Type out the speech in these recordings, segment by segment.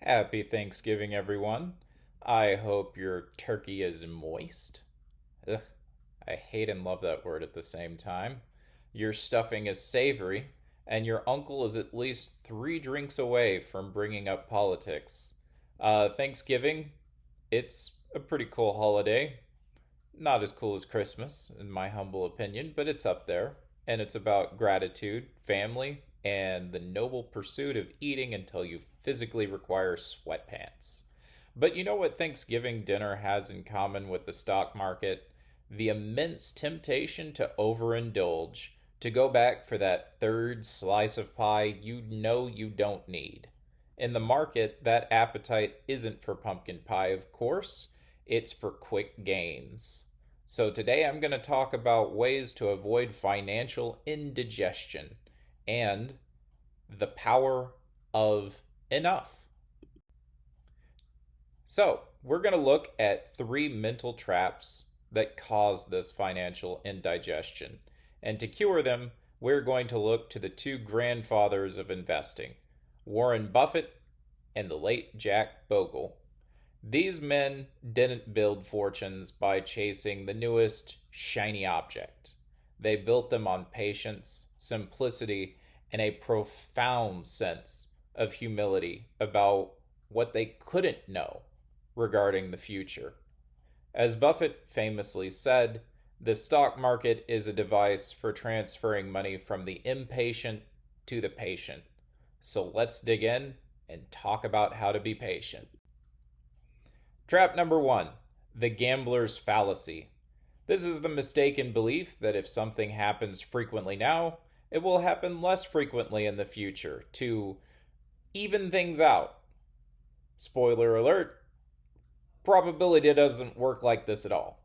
Happy Thanksgiving, everyone. I hope your turkey is moist. Ugh, I hate and love that word at the same time. Your stuffing is savory, and your uncle is at least 3 drinks away from bringing up politics. Thanksgiving, it's a pretty cool holiday. Not as cool as Christmas, in my humble opinion, but it's up there. And it's about gratitude, family, and the noble pursuit of eating until you physically require sweatpants. But you know what Thanksgiving dinner has in common with the stock market? The immense temptation to overindulge, to go back for that third slice of pie you know you don't need. In the market, that appetite isn't for pumpkin pie, of course, it's for quick gains. So, today I'm going to talk about ways to avoid financial indigestion and the power of enough. So, we're going to look at 3 mental traps that cause this financial indigestion. And to cure them, we're going to look to the 2 grandfathers of investing, Warren Buffett and the late Jack Bogle. These men didn't build fortunes by chasing the newest shiny object. They built them on patience, simplicity, and a profound sense of humility about what they couldn't know regarding the future. As Buffett famously said, the stock market is a device for transferring money from the impatient to the patient. So let's dig in and talk about how to be patient. Trap number 1, the gambler's fallacy. This is the mistaken belief that if something happens frequently now, it will happen less frequently in the future to even things out. Spoiler alert, probability doesn't work like this at all.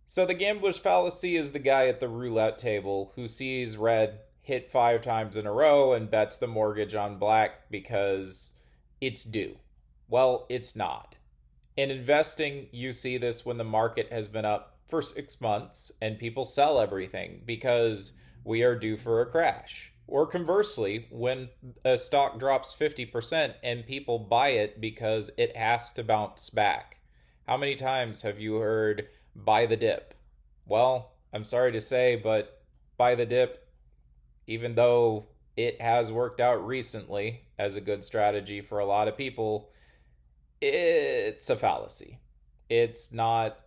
So the gambler's fallacy is the guy at the roulette table who sees red hit 5 times in a row and bets the mortgage on black because it's due. Well, it's not. In investing, you see this when the market has been up for 6 months and people sell everything because we are due for a crash. Or conversely, when a stock drops 50% and people buy it because it has to bounce back. How many times have you heard buy the dip? Well, I'm sorry to say, but buy the dip, even though it has worked out recently as a good strategy for a lot of people, it's a fallacy. It's not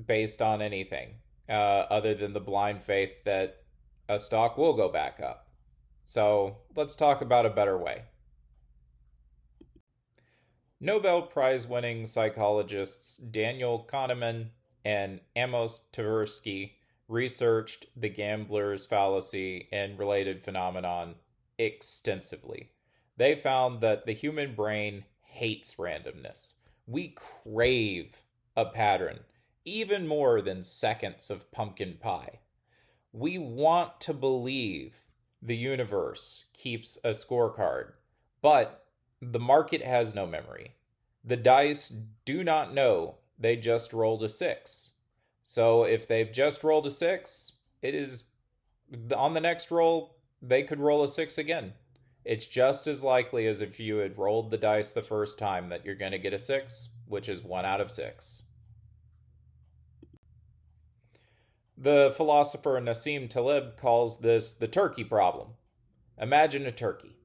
based on anything other than the blind faith that a stock will go back up. So let's talk about a better way. Nobel Prize winning psychologists Daniel Kahneman and Amos Tversky researched the gambler's fallacy and related phenomenon extensively. They found that the human brain hates randomness. We crave a pattern, even more than seconds of pumpkin pie. We want to believe the universe keeps a scorecard, but the market has no memory. The dice do not know they just rolled a 6. So if they've just rolled a 6, it is on the next roll, they could roll a 6 again. It's just as likely as if you had rolled the dice the first time that you're going to get a 6, which is 1 out of 6. The philosopher Nassim Taleb calls this the turkey problem. Imagine a turkey.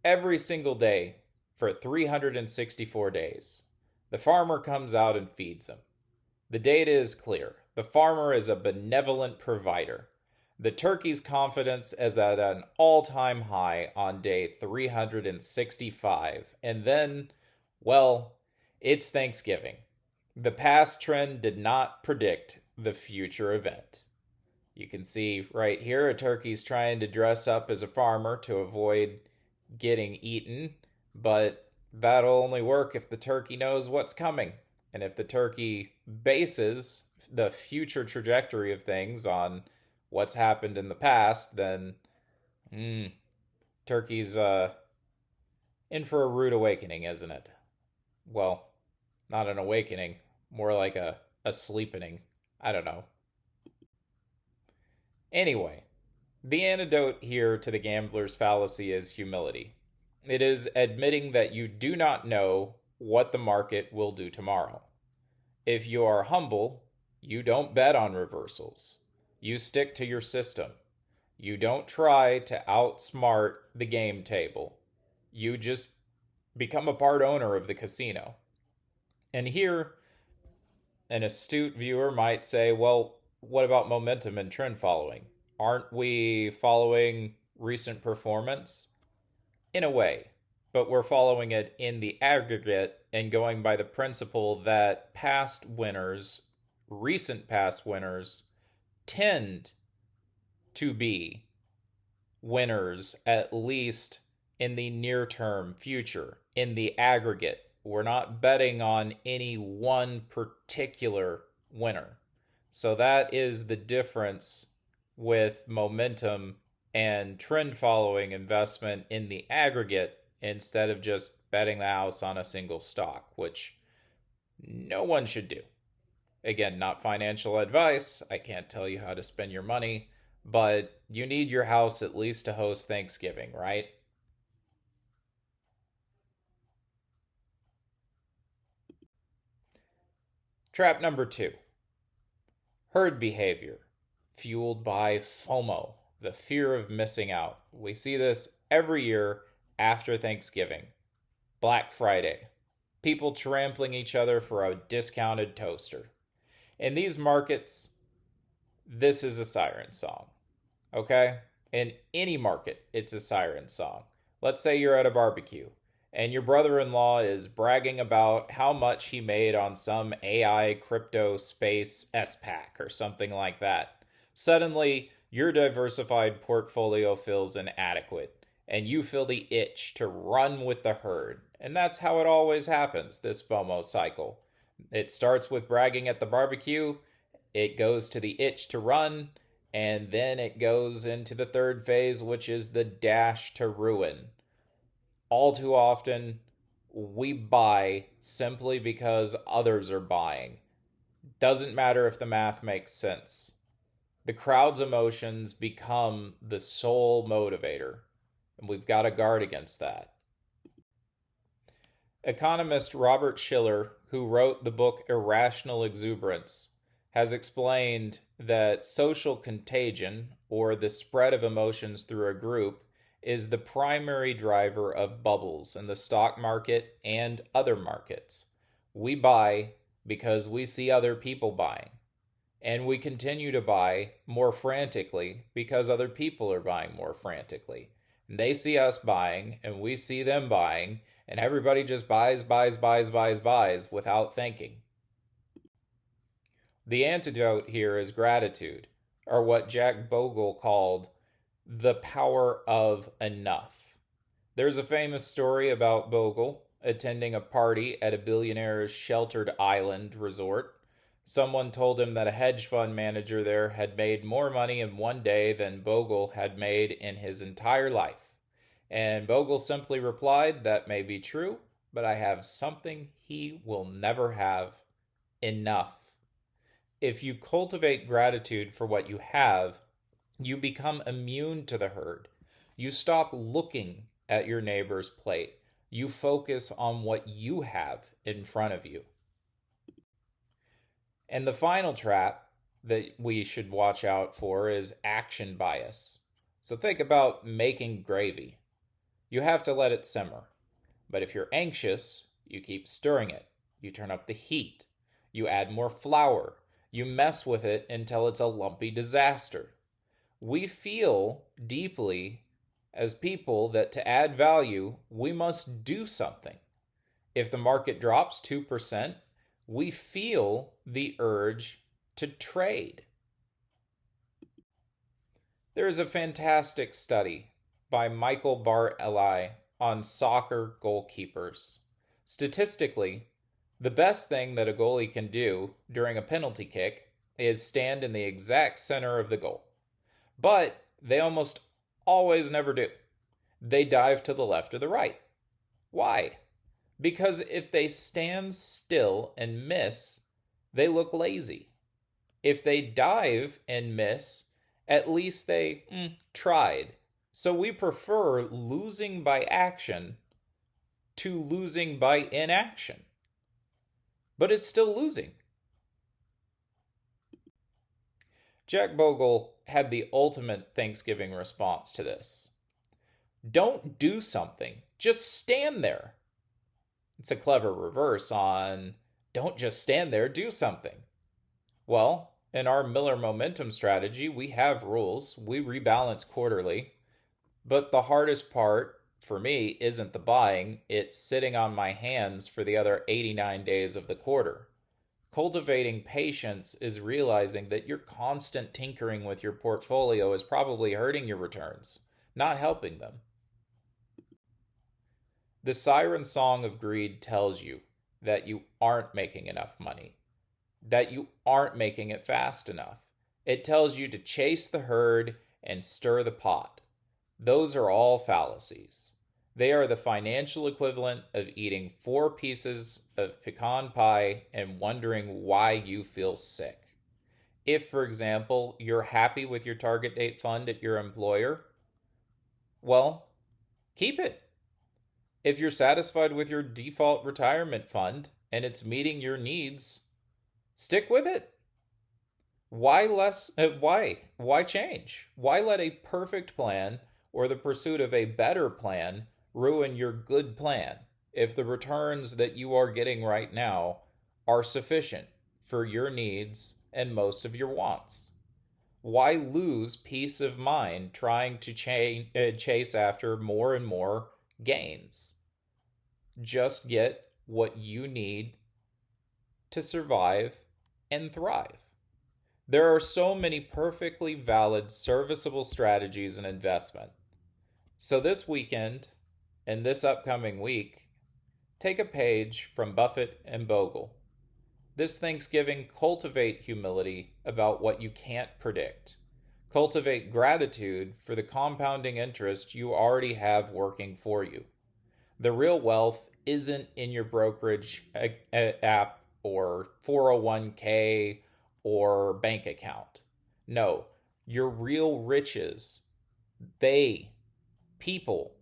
Every single day for 364 days, the farmer comes out and feeds them. The data is clear. The farmer is a benevolent provider. The turkey's confidence is at an all-time high on day 365. And then, well, it's Thanksgiving. The past trend did not predict the future event. You can see right here a turkey's trying to dress up as a farmer to avoid getting eaten, but that'll only work if the turkey knows what's coming. And if the turkey bases the future trajectory of things on what's happened in the past, then turkey's in for a rude awakening, isn't it? Well, not an awakening, more like a sleepening. I don't know. Anyway, the antidote here to the gambler's fallacy is humility. It is admitting that you do not know what the market will do tomorrow. If you are humble, you don't bet on reversals. You stick to your system. You don't try to outsmart the game table. You just become a part owner of the casino. And here, an astute viewer might say, well, what about momentum and trend following? Aren't we following recent performance? In a way, but we're following it in the aggregate and going by the principle that recent past winners, tend to be winners, at least in the near term future, in the aggregate. We're not betting on any one particular winner. So that is the difference with momentum and trend following investment in the aggregate instead of just betting the house on a single stock, which no one should do. Again, not financial advice. I can't tell you how to spend your money, but you need your house at least to host Thanksgiving, right? Trap number 2: herd behavior, fueled by FOMO, the fear of missing out. We see this every year after Thanksgiving. Black Friday, people trampling each other for a discounted toaster. In these markets, this is a siren song, okay? In any market, it's a siren song. Let's say you're at a barbecue and your brother in law is bragging about how much he made on some AI crypto space SPAC or something like that. Suddenly, your diversified portfolio feels inadequate and you feel the itch to run with the herd. And that's how it always happens, this FOMO cycle. It starts with bragging at the barbecue, it goes to the itch to run, and then it goes into the third phase, which is the dash to ruin. All too often, we buy simply because others are buying. Doesn't matter if the math makes sense. The crowd's emotions become the sole motivator, and we've got to guard against that. Economist Robert Shiller, who wrote the book Irrational Exuberance, has explained that social contagion, or the spread of emotions through a group, is the primary driver of bubbles in the stock market and other markets. We buy because we see other people buying, and we continue to buy more frantically because other people are buying more frantically. And they see us buying, and we see them buying, and everybody just buys without thinking. The antidote here is gratitude, or what Jack Bogle called the power of enough. There's a famous story about Bogle attending a party at a billionaire's sheltered island resort. Someone told him that a hedge fund manager there had made more money in one day than Bogle had made in his entire life. And Bogle simply replied, "That may be true, but I have something he will never have: enough." If you cultivate gratitude for what you have, you become immune to the herd. You stop looking at your neighbor's plate. You focus on what you have in front of you. And the final trap that we should watch out for is action bias. So think about making gravy. You have to let it simmer. But if you're anxious, you keep stirring it. You turn up the heat. You add more flour. You mess with it until it's a lumpy disaster. We feel deeply as people that to add value, we must do something. If the market drops 2%, we feel the urge to trade. There is a fantastic study by Michael Bartley on soccer goalkeepers. Statistically, the best thing that a goalie can do during a penalty kick is stand in the exact center of the goal. But they almost always never do. They dive to the left or the right. Why? Because if they stand still and miss, they look lazy. If they dive and miss, at least they tried. So we prefer losing by action to losing by inaction. But it's still losing. Jack Bogle had the ultimate Thanksgiving response to this. Don't do something, just stand there. It's a clever reverse on don't just stand there, do something. Well, in our Miller momentum strategy, we have rules. We rebalance quarterly. But the hardest part for me isn't the buying, it's sitting on my hands for the other 89 days of the quarter. Cultivating patience is realizing that your constant tinkering with your portfolio is probably hurting your returns, not helping them. The siren song of greed tells you that you aren't making enough money, that you aren't making it fast enough. It tells you to chase the herd and stir the pot. Those are all fallacies. They are the financial equivalent of eating 4 pieces of pecan pie and wondering why you feel sick. If, for example, you're happy with your target date fund at your employer, well, keep it. If you're satisfied with your default retirement fund and it's meeting your needs, stick with it. Why change? Why let a perfect plan or the pursuit of a better plan ruin your good plan if the returns that you are getting right now are sufficient for your needs and most of your wants? Why lose peace of mind trying to chase after more and more gains? Just get what you need to survive and thrive. There are so many perfectly valid, serviceable strategies in investment. So this weekend and this upcoming week, take a page from Buffett and Bogle. This Thanksgiving, cultivate humility about what you can't predict. Cultivate gratitude for the compounding interest you already have working for you. The real wealth isn't in your brokerage app or 401k or bank account. No, your real riches, people,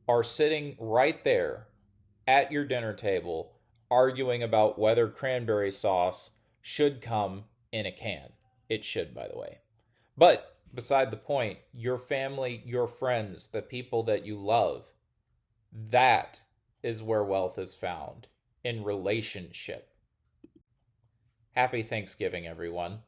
are sitting right there at your dinner table arguing about whether cranberry sauce should come in a can. It should, by the way. But beside the point, your family, your friends, the people that you love, that is where wealth is found, in relationship. Happy Thanksgiving, everyone.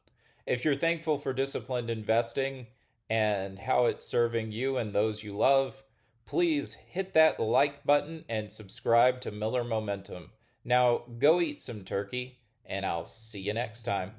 If you're thankful for disciplined investing and how it's serving you and those you love, please hit that like button and subscribe to Miller Momentum. Now, go eat some turkey, and I'll see you next time.